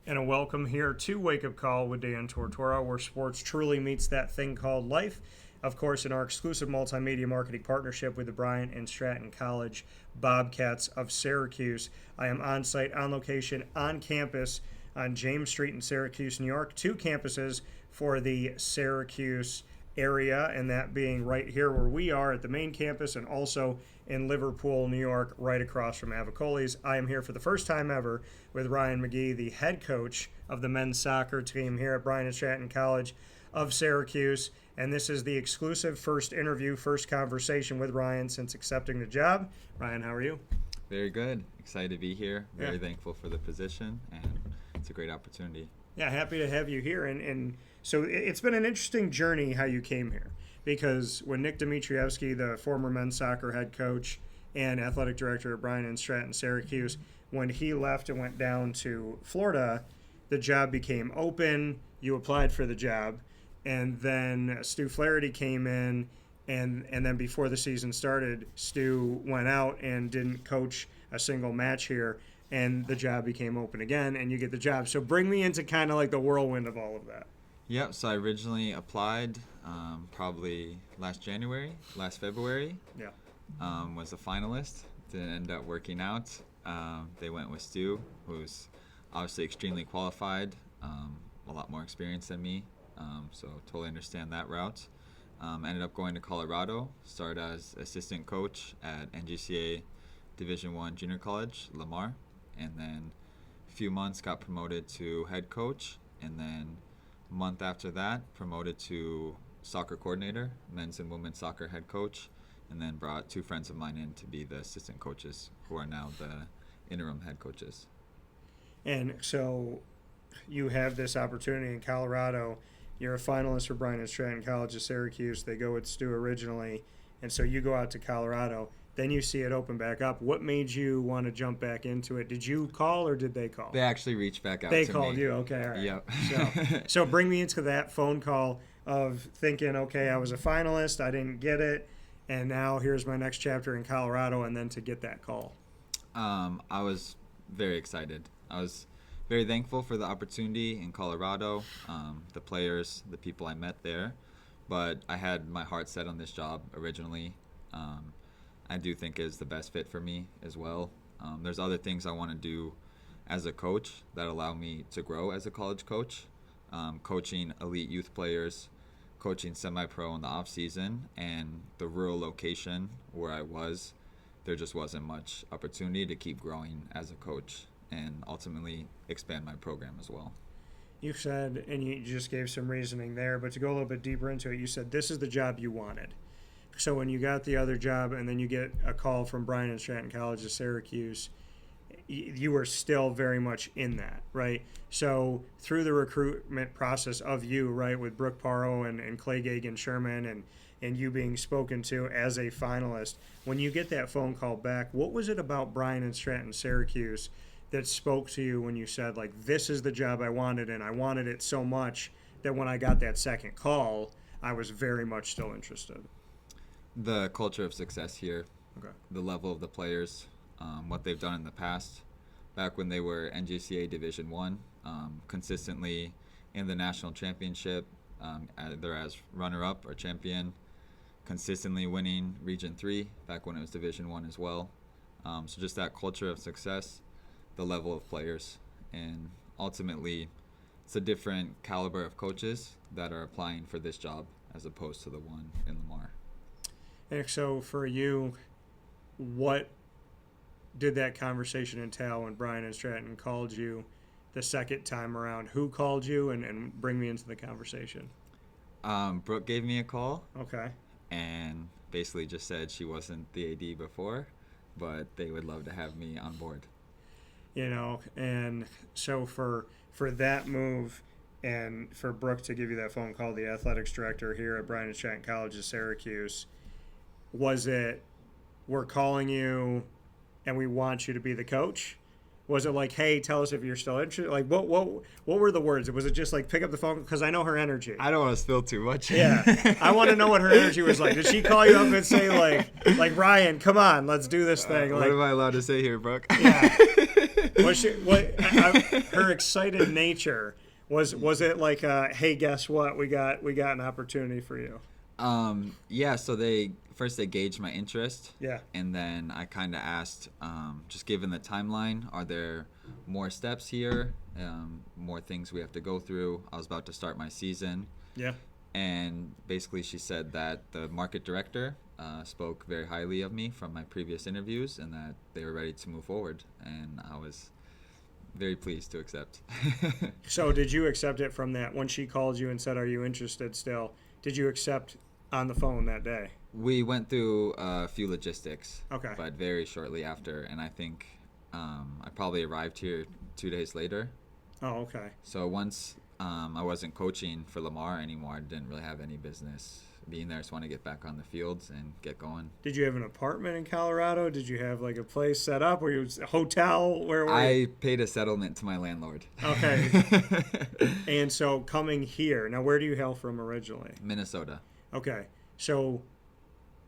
And a welcome here to Wake Up Call with Dan Tortora, where sports truly meets that thing called life. Of course, in our exclusive multimedia marketing partnership with the Bryant and Stratton College Bobcats of Syracuse. I am on site, on location, on campus on James Street in Syracuse, New York. Two campuses for the Syracuse area, and that being right here where we are at the main campus, and also in Liverpool, New York, right across from Avicoli's. I am here for the first time ever with Ryan McGee, the head coach of the men's soccer team here at Bryant and Stratton College of Syracuse. And this is the exclusive first interview, first conversation with Ryan since accepting the job. Ryan, how are you? Very good. Excited to be here. Very thankful for the position, and it's a great opportunity. Yeah, happy to have you here. And so it's been an interesting journey how you came here, because when Nick Dimitrievsky, the former men's soccer head coach and athletic director at Bryant and Stratton Syracuse, when he left and went down to Florida, the job became open. You applied for the job, and then Stu Flaherty came in, and then before the season started, Stu went out and didn't coach a single match here, and the job became open again, and you get the job. So bring me into kind of like the whirlwind of all of that. Yep, so I originally applied probably last February. Yeah. Was a finalist. Didn't end up working out. They went with Stu, who's obviously extremely qualified, a lot more experience than me, so totally understand that route. Ended up going to Colorado, started as assistant coach at NGCA Division I Junior College, Lamar, and then a few months got promoted to head coach, and then a month after that promoted to soccer coordinator, men's and women's soccer head coach, and then brought two friends of mine in to be the assistant coaches, who are now the interim head coaches. And so you have this opportunity in Colorado. You're a finalist for Bryant and Stratton College of Syracuse. They go with Stu originally, and so you go out to Colorado. Then you see it open back up. What made you want to jump back into it? Did you call or did they call? They actually reached back out to me. They called you. Okay, all right. Yep. So bring me into that phone call of thinking, okay, I was a finalist, I didn't get it, and now here's my next chapter in Colorado, and then to get that call. I was very excited. I was very thankful for the opportunity in Colorado, the players, the people I met there, but I had my heart set on this job originally. I do think is the best fit for me as well. There's other things I want to do as a coach that allow me to grow as a college coach, coaching elite youth players, coaching semi-pro in the off season, and the rural location where I was, there just wasn't much opportunity to keep growing as a coach and ultimately expand my program as well. You said, and you just gave some reasoning there, but to go a little bit deeper into it, you said this is the job you wanted. So when you got the other job and then you get a call from Bryant and Stratton College of Syracuse, you were still very much in that, right? So through the recruitment process of you, right, with Brooke Parro and Clay Gagan Sherman and you being spoken to as a finalist, when you get that phone call back, what was it about Bryant and Stratton Syracuse that spoke to you when you said, like, this is the job I wanted, and I wanted it so much that when I got that second call, I was very much still interested? The culture of success here, okay. The level of the players, what they've done in the past. Back when they were NGCA Division I, consistently in the national championship, either as runner-up or champion, consistently winning Region 3, back when it was Division I as well. So just that culture of success, the level of players, and ultimately it's a different caliber of coaches that are applying for this job as opposed to the one in Lamar. And so for you, what did that conversation entail when Bryant and Stratton called you the second time around? Who called you, and bring me into the conversation? Brooke gave me a call. Okay. And basically just said she wasn't the AD before, but they would love to have me on board. You know, and so for that move and for Brooke to give you that phone call, the athletics director here at Bryant and Stratton College of Syracuse, was it, we're calling you and we want you to be the coach? Was it like, hey, tell us if you're still interested? Like, what were the words? Was it just like, pick up the phone? Because I know her energy. I don't want to spill too much. Yeah. I want to know what her energy was like. Did she call you up and say, like Ryan, come on, let's do this thing? What am I allowed to say here, Brooke? Yeah. Her excited nature, was it like, hey, guess what? We got an opportunity for you. Yeah, so they gauged my interest. Yeah. And then I kind of asked, just given the timeline, are there more steps here, more things we have to go through? I was about to start my season. Yeah. And basically she said that the market director spoke very highly of me from my previous interviews and that they were ready to move forward. And I was very pleased to accept. So did you accept it from that? When she called you and said, are you interested still? Did you accept on the phone that day? We went through a few logistics, Okay. but very shortly after, and I think I probably arrived here 2 days later. Oh, okay. So once I wasn't coaching for Lamar anymore, I didn't really have any business being there. I just want to get back on the fields and get going. Did you have an apartment in Colorado? Did you have like a place set up? Were you a hotel? Where were you? I paid a settlement to my landlord. Okay. And so coming here, now where do you hail from originally? Minnesota. Okay. So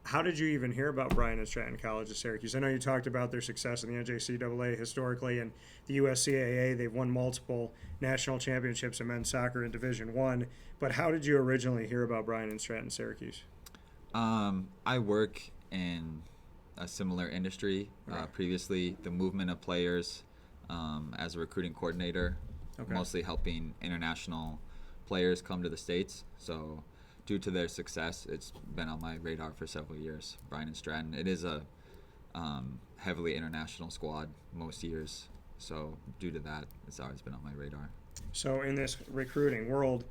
how did you even hear about Bryant and Stratton College of Syracuse? I know you talked about their success in the NJCAA historically and the USCAA. They've won multiple national championships in men's soccer in Division I. But how did you originally hear about Bryant and Stratton Syracuse? I work in a similar industry. Okay. Previously, the movement of players as a recruiting coordinator, Okay. mostly helping international players come to the States. So due to their success, it's been on my radar for several years. Bryant and Stratton. It is a heavily international squad most years. So due to that, it's always been on my radar. So in this recruiting world,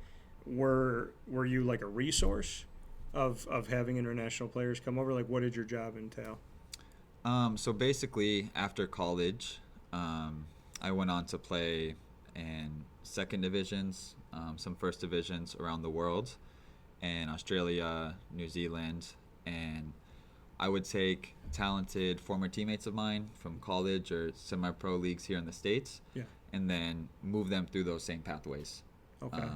were you like a resource of having international players come over? Like, what did your job entail? So basically, after college, I went on to play in second divisions, some first divisions around the world, in Australia, New Zealand, and I would take talented former teammates of mine from college or semi-pro leagues here in the States, Yeah. and then move them through those same pathways. Okay.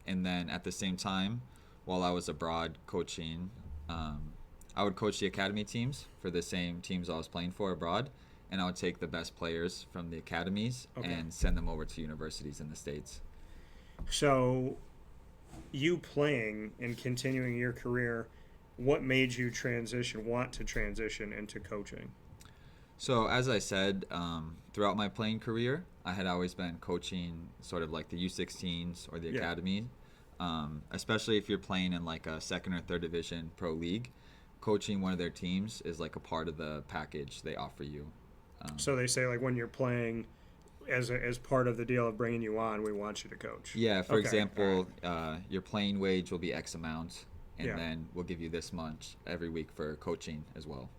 And then at the same time, while I was abroad coaching, I would coach the academy teams for the same teams I was playing for abroad, and I would take the best players from the academies Okay. and send them over to universities in the States. So you playing and continuing your career, what made you want to transition into coaching? So as I said, throughout my playing career, I had always been coaching sort of like the U16s or the Yeah. academy, especially if you're playing in like a second or third division pro league. Coaching one of their teams is like a part of the package they offer you. So they say, like, when you're playing as part of the deal of bringing you on, we want you to coach. Yeah, for Okay, example, your playing wage will be X amount, and Yeah. then we'll give you this much every week for coaching as well.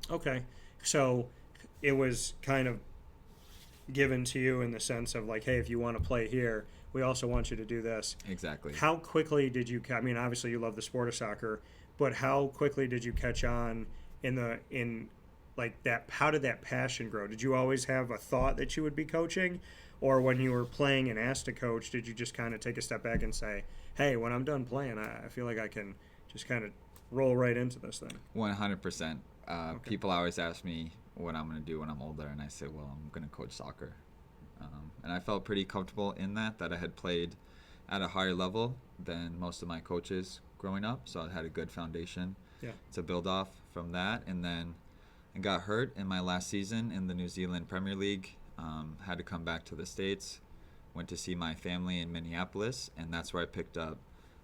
Okay. So it was kind of given to you in the sense of like, hey, if you want to play here, we also want you to do this. Exactly. How quickly did you, I mean, obviously you love the sport of soccer, but how quickly did you catch on in like that? How did that passion grow? Did you always have a thought that you would be coaching? Or when you were playing and asked to coach, did you just kind of take a step back and say, hey, when I'm done playing, I feel like I can just kind of roll right into this thing? 100%. Okay. People always ask me what I'm going to do when I'm older, and I say, well, I'm going to coach soccer. And I felt pretty comfortable in that I had played at a higher level than most of my coaches growing up, so I had a good foundation Yeah. to build off from that. And then I got hurt in my last season in the New Zealand Premier League, had to come back to the States, went to see my family in Minneapolis, and that's where I picked up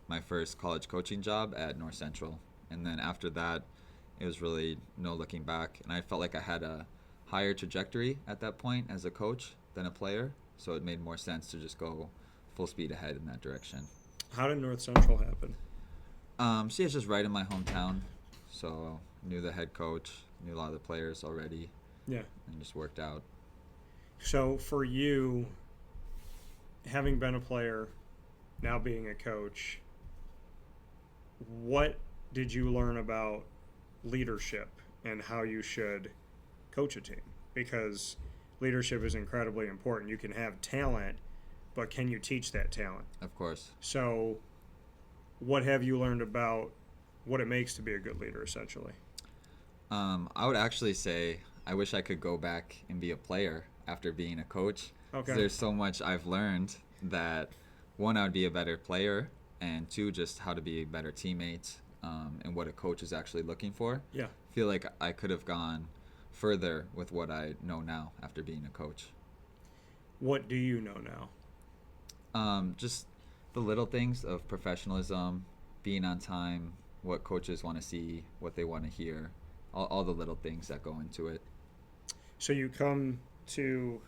my first college coaching job at North Central. And then after that, it was really no looking back, and I felt like I had a higher trajectory at that point as a coach than a player, so it made more sense to just go full speed ahead in that direction. How did North Central happen? See, it's just right in my hometown, so knew the head coach, knew a lot of the players already, Yeah. and just worked out. So for you, having been a player, now being a coach, what did you learn about leadership and how you should coach a team? Because leadership is incredibly important. You can have talent, but can you teach that talent? Of course. So what have you learned about what it makes to be a good leader, essentially? I would actually say I wish I could go back and be a player after being a coach. Okay. There's so much I've learned that, one, I would be a better player, and two, just how to be a better teammate, and what a coach is actually looking for. Yeah. I feel like I could have gone further with what I know now after being a coach. What do you know now? Just the little things of professionalism, being on time, what coaches want to see, what they want to hear, all the little things that go into it. So you come to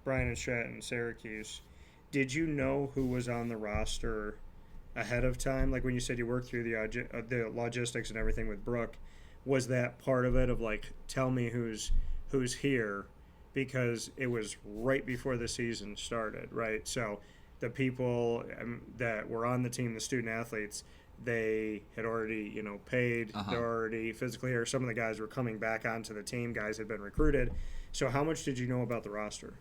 Bryant and Stratton, Syracuse. Did you know who was on the roster ahead of time? Like when you said you worked through the logistics and everything with Brooke, was that part of it of like, tell me who's here? Because it was right before the season started, right? So the people that were on the team, the student athletes, they had already, paid. They're already physically here. Some of the guys were coming back onto the team. Guys had been recruited. So how much did you know about the roster?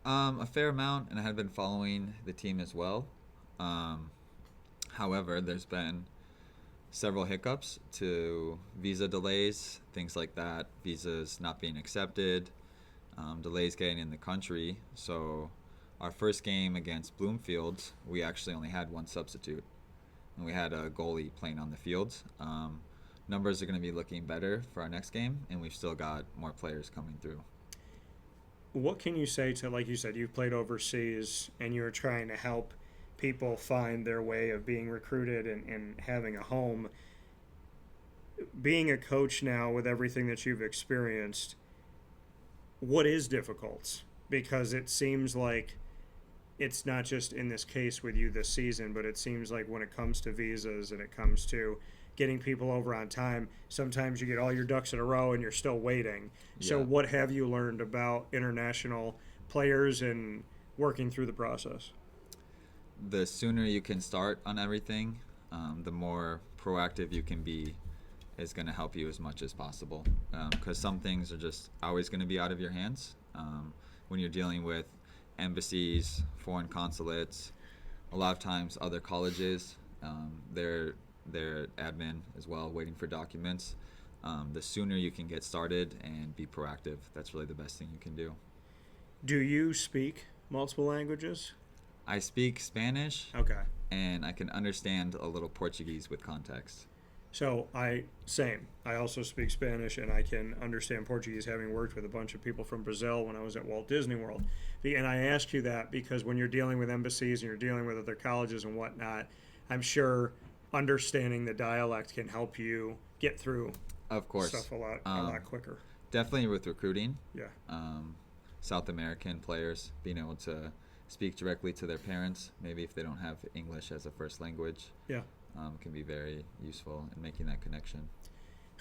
A fair amount, and I had been following the team as well. However, there's been several hiccups to visa delays, things like that, visas not being accepted, delays getting in the country. So our first game against Bloomfield, we actually only had one substitute, and we had a goalie playing on the field. Numbers are going to be looking better for our next game, and we've still got more players coming through. What can you say to, like you said, you've played overseas and you're trying to help people find their way of being recruited and having a home. Being a coach now with everything that you've experienced, what is difficult? Because it seems like it's not just in this case with you this season, but it seems like when it comes to visas and it comes to getting people over on time, sometimes you get all your ducks in a row and you're still waiting. Yeah. So what have you learned about international players and working through the process? The sooner you can start on everything, the more proactive you can be is going to help you as much as possible. Because some things are just always going to be out of your hands. When you're dealing with embassies, foreign consulates, a lot of times other colleges, they're admin as well, waiting for documents. The sooner you can get started and be proactive, that's really the best thing you can do. Do you speak multiple languages? I speak Spanish. Okay. And I can understand a little Portuguese with context. So I also speak Spanish and I can understand Portuguese, having worked with a bunch of people from Brazil when I was at Walt Disney World. And I ask you that because when you're dealing with embassies and you're dealing with other colleges and whatnot, I'm sure understanding the dialect can help you get through of course stuff a lot quicker. Definitely with recruiting. Yeah. South American players being able to speak directly to their parents, maybe if they don't have English as a first language. Yeah. Can be very useful in making that connection.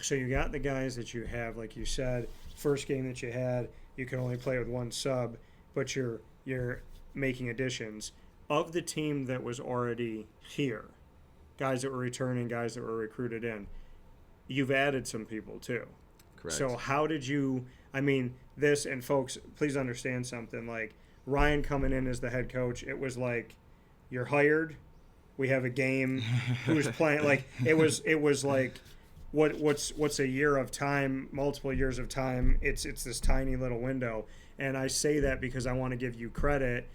So you got the guys that you have, like you said, first game that you had, you can only play with one sub, but you're making additions. Of the team that was already here, guys that were returning, guys that were recruited in, you've added some people too. Correct. So how did you, this, and folks, please understand something, like Ryan coming in as the head coach, it was like, you're hired, we have a game, who's playing, like, it was like, what's a year of time, multiple years of time, it's this tiny little window. And I say that because I want to give you credit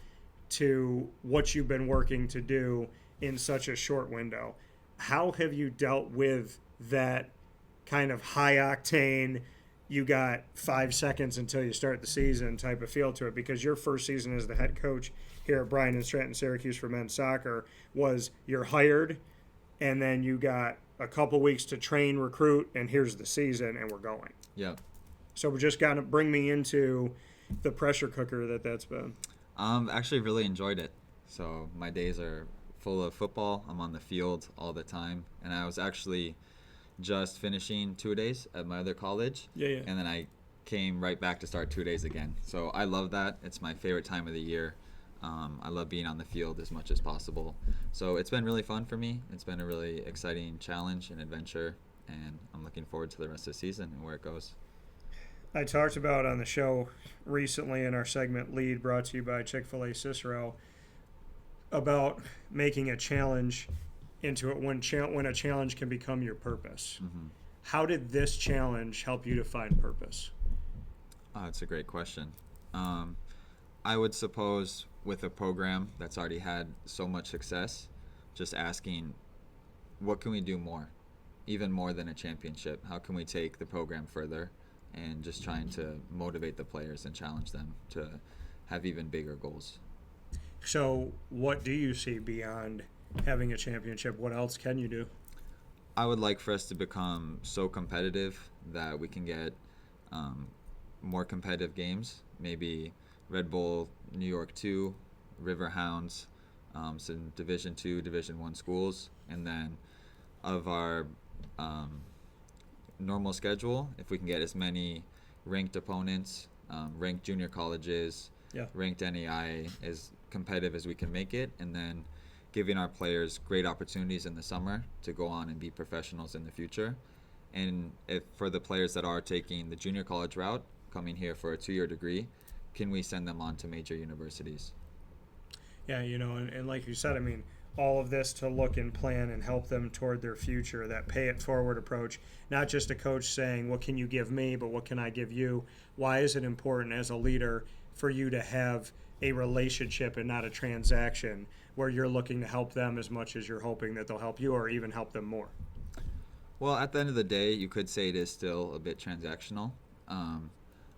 to what you've been working to do in such a short window. How have you dealt with that kind of high octane, you got 5 seconds until you start the season type of feel to it? Because your first season as the head coach here at Bryant and Stratton, Syracuse for men's soccer was you're hired and then you got a couple weeks to train, recruit, and here's the season and we're going. Yeah. So we're just got to bring me into the pressure cooker that's been. Actually really enjoyed it. So my days are full of football. I'm on the field all the time. And I was actually just finishing 2 days at my other college. Yeah. And then I came right back to start 2 days again. So I love that. It's my favorite time of the year. I love being on the field as much as possible. So it's been really fun for me. It's been a really exciting challenge and adventure. And I'm looking forward to the rest of the season and where it goes. I talked about on the show recently in our segment Lead, brought to you by Chick-fil-A Cicero, about making a challenge into it when a challenge can become your purpose. Mm-hmm. How did this challenge help you to find purpose? That's a great question. I would suppose with a program that's already had so much success, just asking, what can we do more? Even more than a championship. How can we take the program further? And just trying to motivate the players and challenge them to have even bigger goals. So what do you see beyond having a championship? What else can you do? I would like for us to become so competitive that we can get more competitive games, maybe Red Bull, New York 2, Riverhounds, some Division 2, Division 1 schools, and then of our normal schedule, if we can get as many ranked opponents, ranked junior colleges, ranked NAI, as competitive as we can make it, and then giving our players great opportunities in the summer to go on and be professionals in the future. And if for the players that are taking the junior college route, coming here for a 2-year degree, can we send them on to major universities? Yeah, and like you said, I mean, all of this to look and plan and help them toward their future, that pay it forward approach, not just a coach saying, what can you give me, but what can I give you? Why is it important as a leader for you to have a relationship and not a transaction where you're looking to help them as much as you're hoping that they'll help you or even help them more? Well, at the end of the day, you could say it is still a bit transactional.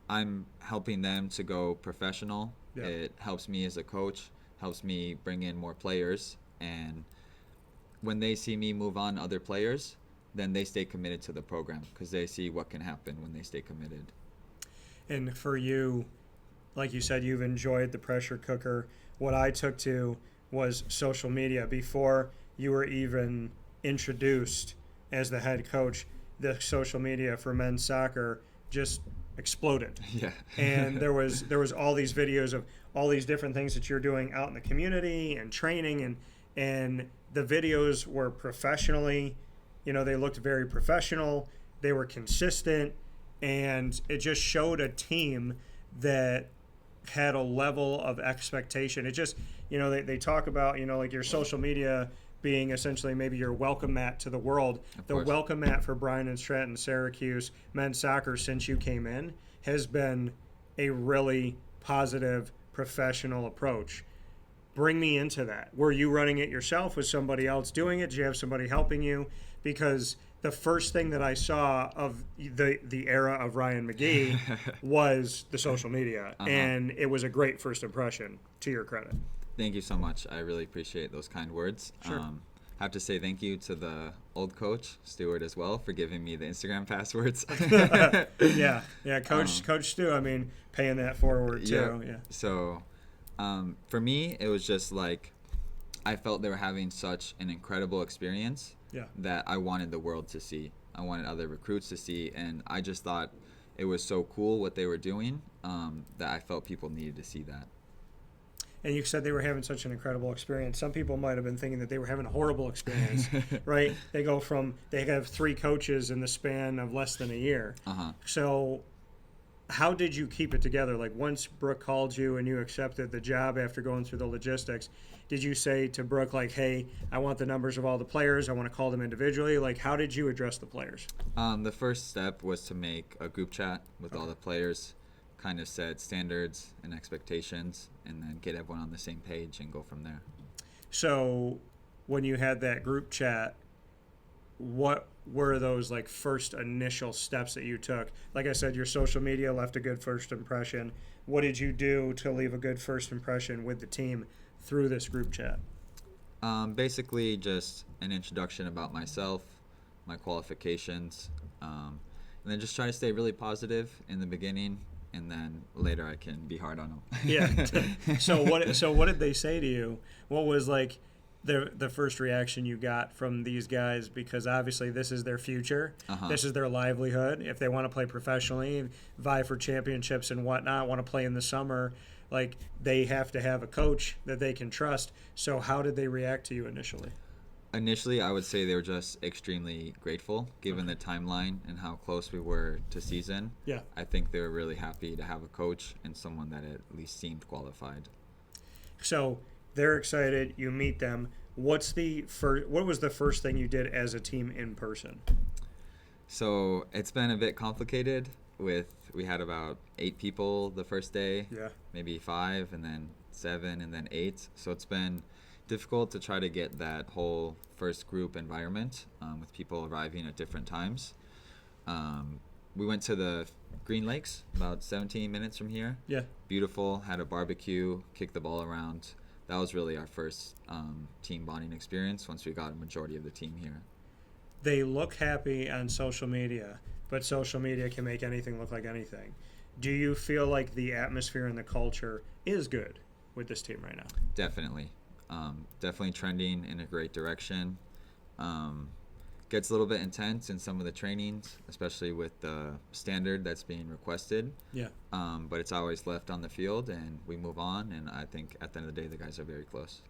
I'm helping them to go professional. Yeah. It helps me as a coach, helps me bring in more players. And when they see me move on other players, then they stay committed to the program because they see what can happen when they stay committed. And for you, like you said, you've enjoyed the pressure cooker. What I took to was social media. Before you were even introduced as the head coach, the social media for men's soccer just exploded. Yeah. And there was all these videos of all these different things that you're doing out in the community and training, and the videos were professionally, they looked very professional, they were consistent, and it just showed a team that had a level of expectation. It just, they talk about, like your social media being essentially maybe your welcome mat to the world. The welcome mat for Bryant and Stratton, Syracuse men's soccer since you came in has been a really positive, professional approach. Bring me into that. Were you running it yourself? Was somebody else doing it? Did you have somebody helping you? Because the first thing that I saw of the era of Ryan McGee was the social media, and it was a great first impression, to your credit. Thank you so much. I really appreciate those kind words. Sure. Have to say thank you to the old coach, Stuart, as well, for giving me the Instagram passwords. Yeah, Coach Stu, I mean, paying that forward too. Yeah. So for me, it was just like I felt they were having such an incredible experience that I wanted the world to see. I wanted other recruits to see, and I just thought it was so cool what they were doing that I felt people needed to see that. And you said they were having such an incredible experience. Some people might have been thinking that they were having a horrible experience, right? They have 3 coaches in the span of less than a year. So how did you keep it together? Like once Brooke called you and you accepted the job after going through the logistics, did you say to Brooke, like, hey, I want the numbers of all the players. I want to call them individually. Like, how did you address the players? The first step was to make a group chat with all the players, kind of set standards and expectations, and then get everyone on the same page and go from there. So when you had that group chat, what were those like first initial steps that you took? Like I said, your social media left a good first impression. What did you do to leave a good first impression with the team through this group chat? Basically just an introduction about myself, my qualifications, and then just try to stay really positive in the beginning, and then later I can be hard on them. Yeah. So what did they say to you? What was like the first reaction you got from these guys? Because obviously this is their future. This is their livelihood. If they want to play professionally, vie for championships and whatnot, want to play in the summer, like they have to have a coach that they can trust. So how did they react to you initially? Initially, I would say they were just extremely grateful, given the timeline and how close we were to season. Yeah. I think they were really happy to have a coach and someone that at least seemed qualified. So they're excited. You meet them. What was the first thing you did as a team in person? So it's been a bit complicated. We had about 8 people the first day, Yeah. maybe 5, and then 7, and then 8. So it's been difficult to try to get that whole first group environment with people arriving at different times. We went to the Green Lakes, about 17 minutes from here. Yeah. Beautiful, had a barbecue, kicked the ball around. That was really our first team bonding experience once we got a majority of the team here. They look happy on social media, but social media can make anything look like anything. Do you feel like the atmosphere and the culture is good with this team right now? Definitely. Definitely trending in a great direction. Gets a little bit intense in some of the trainings, especially with the standard that's being requested. Yeah. But it's always left on the field, and we move on, and I think at the end of the day, the guys are very close.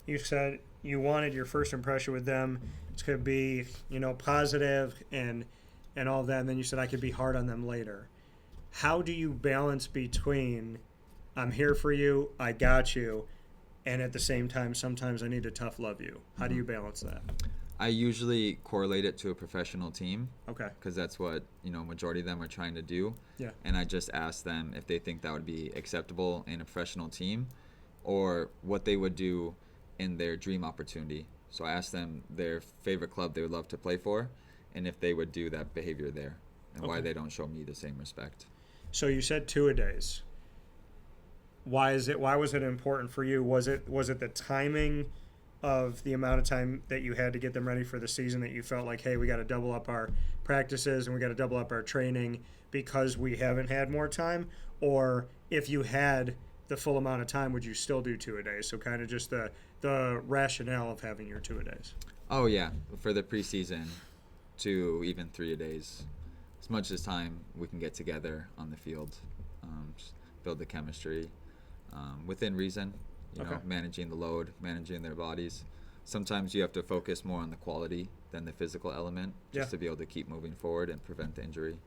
You said you wanted your first impression with them to be, positive and all that, and then you said I could be hard on them later. How do you balance between I'm here for you, I got you, and at the same time, sometimes I need to tough love you? How do you balance that? I usually correlate it to a professional team. Okay. Because that's what, majority of them are trying to do. Yeah. And I just ask them if they think that would be acceptable in a professional team or what they would do in their dream opportunity. So I asked them their favorite club they would love to play for and if they would do that behavior there and why they don't show me the same respect. So you said 2-a-days. Why was it important for you? Was it the timing of the amount of time that you had to get them ready for the season that you felt like, hey, we got to double up our practices and we got to double up our training because we haven't had more time? Or if you had the full amount of time, would you still do 2-a-days? So kind of just the rationale of having your 2-a-days. Oh, yeah. For the preseason, 2, even 3-a-days. As much as time we can get together on the field, just build the chemistry within reason. Managing the load, managing their bodies. Sometimes you have to focus more on the quality than the physical element just to be able to keep moving forward and prevent the injury.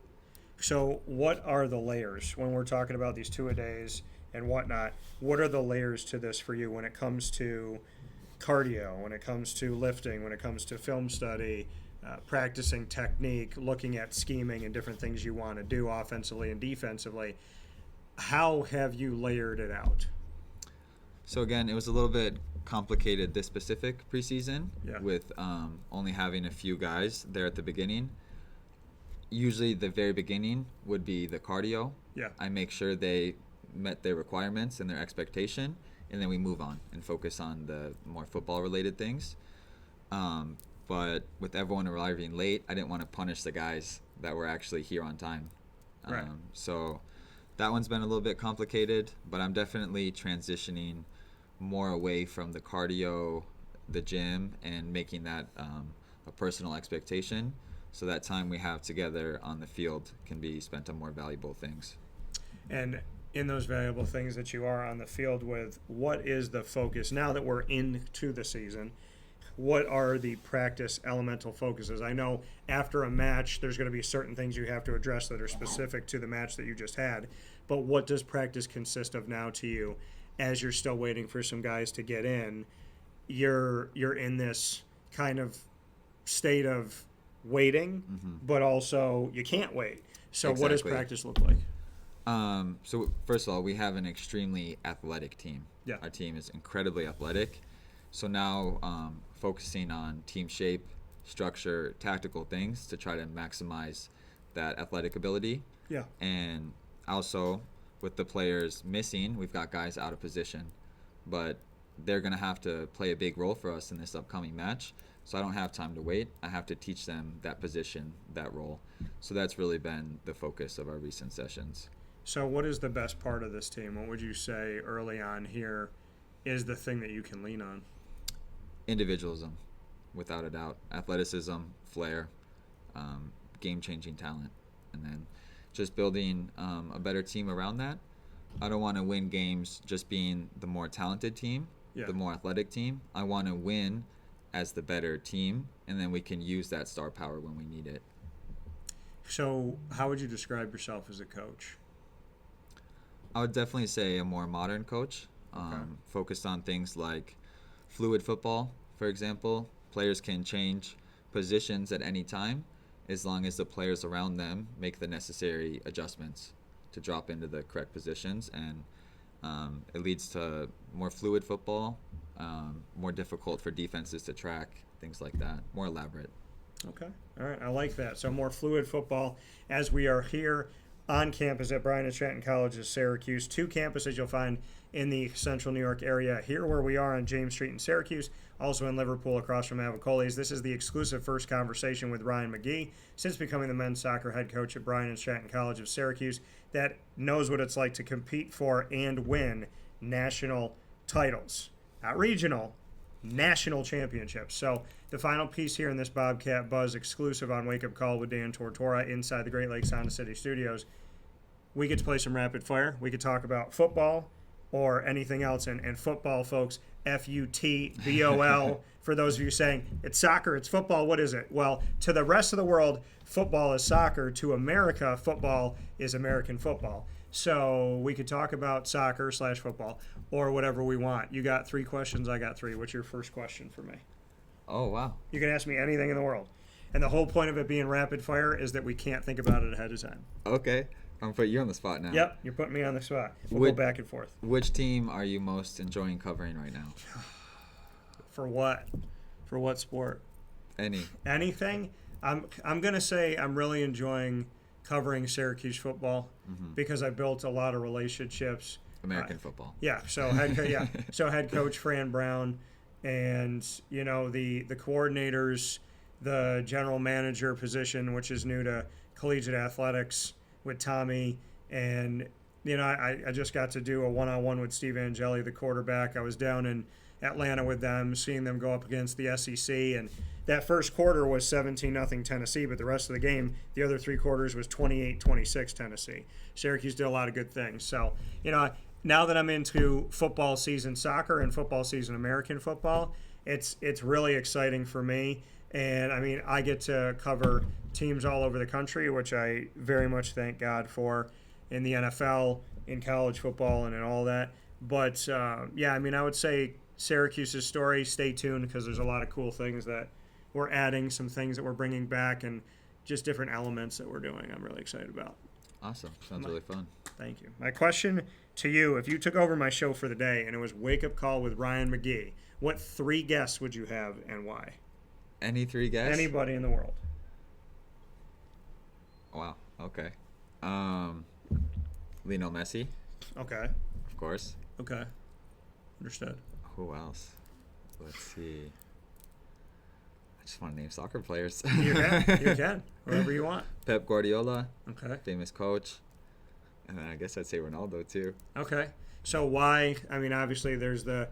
So what are the layers when we're talking about these 2-a-days and whatnot? What are the layers to this for you when it comes to cardio, when it comes to lifting, when it comes to film study, practicing technique, looking at scheming and different things you want to do offensively and defensively? How have you layered it out? So again, it was a little bit complicated this specific preseason with only having a few guys there at the beginning. Usually the very beginning would be the cardio. Yeah. I make sure they met their requirements and their expectation, and then we move on and focus on the more football-related things. But with everyone arriving late, I didn't want to punish the guys that were actually here on time. Right. So that one's been a little bit complicated, but I'm definitely transitioning more away from the cardio, the gym, and making that a personal expectation so that time we have together on the field can be spent on more valuable things. And in those valuable things that you are on the field with, what is the focus now that we're into the season? What are the practice elemental focuses? I know after a match there's going to be certain things you have to address that are specific to the match that you just had, but what does practice consist of now to you as you're still waiting for some guys to get in? You're in this kind of state of waiting, but also you can't wait. So What does practice look like? So first of all, we have an extremely athletic team. Yeah. Our team is incredibly athletic. So now focusing on team shape, structure, tactical things to try to maximize that athletic ability. Yeah. And also with the players missing, we've got guys out of position. But they're going to have to play a big role for us in this upcoming match. So I don't have time to wait. I have to teach them that position, that role. So that's really been the focus of our recent sessions. So what is the best part of this team? What would you say early on here is the thing that you can lean on? Individualism, without a doubt. Athleticism, flair, game-changing talent. And then just building a better team around that. I don't want to win games just being the more talented team, the more athletic team. I want to win as the better team, and then we can use that star power when we need it. So how would you describe yourself as a coach? I would definitely say a more modern coach, focused on things like fluid football, for example. Players can change positions at any time as long as the players around them make the necessary adjustments to drop into the correct positions, and it leads to more fluid football, more difficult for defenses to track, things like that, more elaborate. Okay. All right. I like that. So more fluid football as we are here on campus at Bryant and Stratton College's Syracuse. 2 campuses you'll find in the central New York area. Here where we are on James Street in Syracuse, also in Liverpool across from Avicoli's. This is the exclusive first conversation with Ryan McGee since becoming the men's soccer head coach at Bryant and Stratton College of Syracuse that knows what it's like to compete for and win national titles. Not regional, national championships. So the final piece here in this Bobcat Buzz exclusive on Wake Up Call with Dan Tortora inside the Great Lakes Honda City Studios, we get to play some rapid fire. We could talk about football or anything else. And football, folks, F-U-T-B-O-L. For those of you saying, it's soccer, it's football, what is it? Well, to the rest of the world, football is soccer. To America, football is American football. So we could talk about soccer/football or whatever we want. You got 3 questions, I got 3. What's your first question for me? Oh, wow. You can ask me anything in the world. And the whole point of it being rapid fire is that we can't think about it ahead of time. Okay. I'm putting you on the spot now. Yep, you're putting me on the spot. We'll go back and forth. Which team are you most enjoying covering right now? For what? For what sport? Anything? I'm going to say I'm really enjoying covering Syracuse football because I built a lot of relationships. American football. Yeah, so head coach Fran Brown and, you know, the coordinators, the general manager position, which is new to collegiate athletics with Tommy, and you know I just got to do a one-on-one with Steve Angeli, the quarterback. I was down in Atlanta with them, seeing them go up against the SEC, and that first quarter was 17-0 Tennessee, but the rest of the game, the other 3 quarters was 28-26 Tennessee. Syracuse did a lot of good things. So, you know, now that I'm into football season soccer and football season American football, it's really exciting for me. And, I mean, I get to cover teams all over the country, which I very much thank God for, in the NFL, in college football, and in all that. But, yeah, I mean, I would say Syracuse's story, stay tuned because there's a lot of cool things that we're adding, some things that we're bringing back, and just different elements that we're doing I'm really excited about. Awesome. Sounds really fun. Thank you. My question to you, if you took over my show for the day and it was Wake Up Call with Ryan McGee, what 3 guests would you have and why? Any 3 guests? Anybody in the world. Wow. Okay. Lionel Messi. Okay. Of course. Okay. Understood. Who else? Let's see. I just want to name soccer players. You can. Whoever you want. Pep Guardiola. Okay. Famous coach. And then I guess I'd say Ronaldo too. Okay. So why? I mean, obviously there's the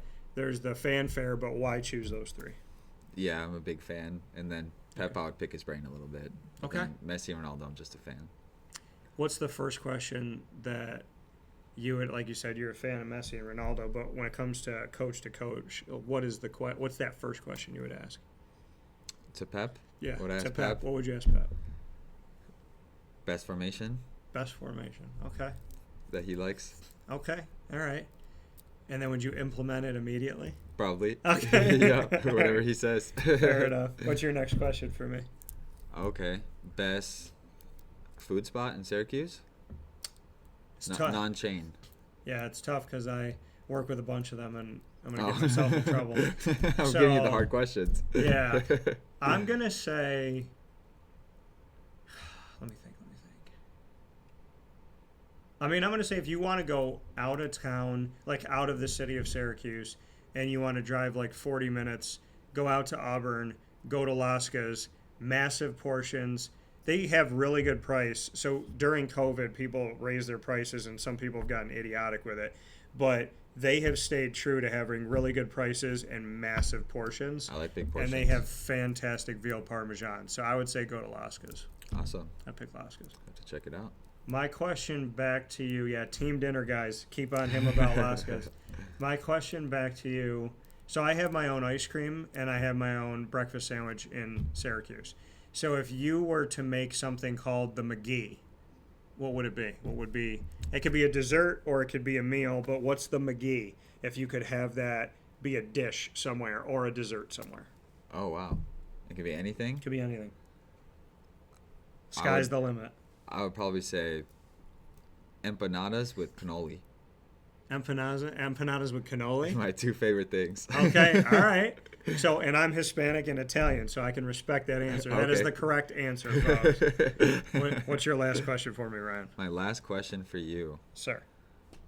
fanfare, but why choose those 3? Yeah, I'm a big fan. And then Pep, I would pick his brain a little bit. Okay. And Messi and Ronaldo, I'm just a fan. What's the first question that you would, like you said, you're a fan of Messi and Ronaldo, but when it comes to coach, what's that first question you would ask? To Pep? Yeah, Would I ask to Pep? What would you ask Pep? Best formation Best formation. Okay. that he likes? Okay. All right. And then would you implement it immediately? Probably. Okay. Yeah, whatever he says. Fair enough. What's your next question for me? Okay. Best food spot in Syracuse? It's tough. Non-chain. Yeah, it's tough because I work with a bunch of them, and I'm going to get myself in trouble. I'm giving you the hard questions. Yeah. I'm going to say, let me think. I mean, I'm going to say if you want to go out of town, like out of the city of Syracuse, and you want to drive like 40 minutes, go out to Auburn, go to Lasca's, massive portions. They have really good price. So during COVID, people raised their prices, and some people have gotten idiotic with it. But they have stayed true to having really good prices and massive portions. I like big portions. And they have fantastic veal parmesan. So I would say go to Lasca's. Awesome. I pick Lasca's. Have to check it out. My question back to you, team dinner guys, keep on him about Lasca's. My question back to you So I have my own ice cream and I have my own breakfast sandwich in Syracuse. So if you were to make something called the McGee, what would it be? What would be? It could be a dessert or it could be a meal, but what's the McGee if you could have that be a dish somewhere or a dessert somewhere? Oh, wow. It could be anything? Could be anything. Sky's the limit. I would probably say empanadas with cannoli. Empanadas with cannoli? My two favorite things. Okay, all right. So, and I'm Hispanic and Italian, so I can respect that answer. That is Okay. the correct answer, folks. What's your last question for me, Ryan? My last question for you. Sir.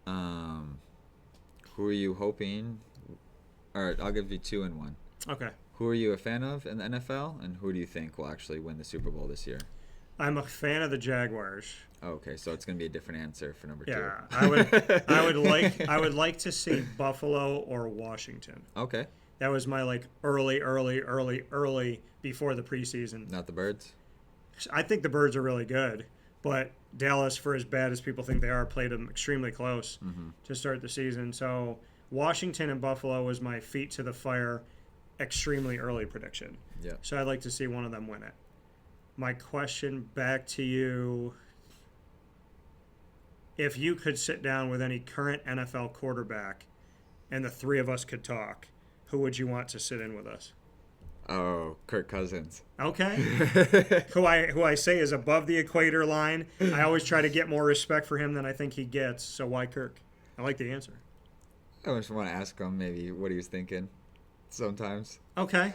Who are you hoping? All right, I'll give you 2 in 1. Okay. Who are you a fan of in the NFL, and who do you think will actually win the Super Bowl this year? I'm a fan of the Jaguars. Okay, so it's gonna be a different answer for number 2. Yeah, I would like to see Buffalo or Washington. Okay. That was my like early before the preseason. Not the Birds. I think the Birds are really good, but Dallas, for as bad as people think they are, played them extremely close to start the season. So Washington and Buffalo was my feet to the fire, extremely early prediction. Yeah. So I'd like to see one of them win it. My question back to you: if you could sit down with any current NFL quarterback, and the three of us could talk, who would you want to sit in with us? Oh, Kirk Cousins. Okay. who I say is above the equator line. I always try to get more respect for him than I think he gets. So why Kirk? I like the answer. I just want to ask him maybe what he was thinking sometimes. Okay.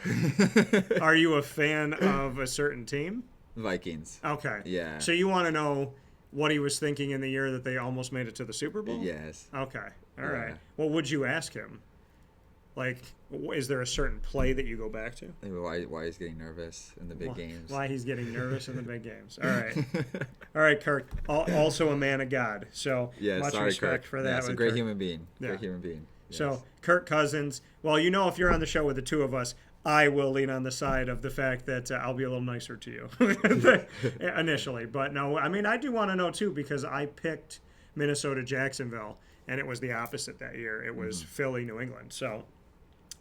Are you a fan of a certain team? Vikings. Okay. Yeah. So you want to know what he was thinking in the year that they almost made it to the Super Bowl? Yes. Okay. All Yeah. right. Well, would you ask him? Like, is there a certain play that you go back to? Maybe why he's getting nervous in the big games. Why he's getting nervous in the big games. All right. All right, Kirk. Also a man of God. So Yeah, much sorry, respect Kirk. for that. Yeah, he's a with great Kirk. human being. Yeah. Great human being. Yes. So Kirk Cousins, well, you know, if you're on the show with the two of us, I will lean on the side of the fact that I'll be a little nicer to you initially. But no, I mean, I do want to know too, because I picked Minnesota Jacksonville, and it was the opposite that year. It was Philly, New England. So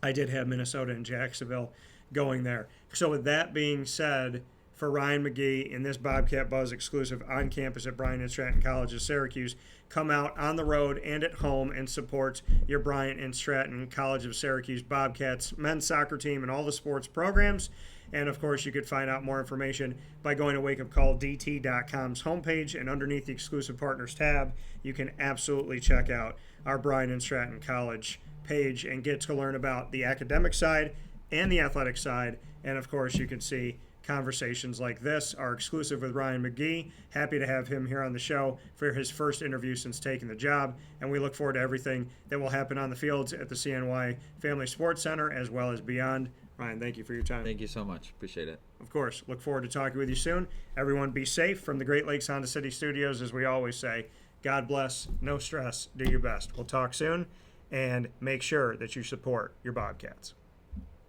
I did have Minnesota and Jacksonville going there. So with that being said, for Ryan McGee in this Bobcat Buzz exclusive on campus at Bryant and Stratton College of Syracuse, come out on the road and at home and support your Bryant and Stratton College of Syracuse Bobcats men's soccer team and all the sports programs. And, of course, you could find out more information by going to WakeUpCallDT.com's homepage, and underneath the exclusive partners tab, you can absolutely check out our Bryant and Stratton College page and get to learn about the academic side and the athletic side. And, of course, you can see conversations like this are exclusive with Ryan McGee. Happy to have him here on the show for his first interview since taking the job, and we look forward to everything that will happen on the fields at the CNY Family Sports Center as well as beyond. Ryan, thank you for your time. Thank you so much. Appreciate it. Of course. Look forward to talking with you soon. Everyone be safe from the Great Lakes Honda City Studios, as we always say. God bless. No stress. Do your best. We'll talk soon, and make sure that you support your Bobcats.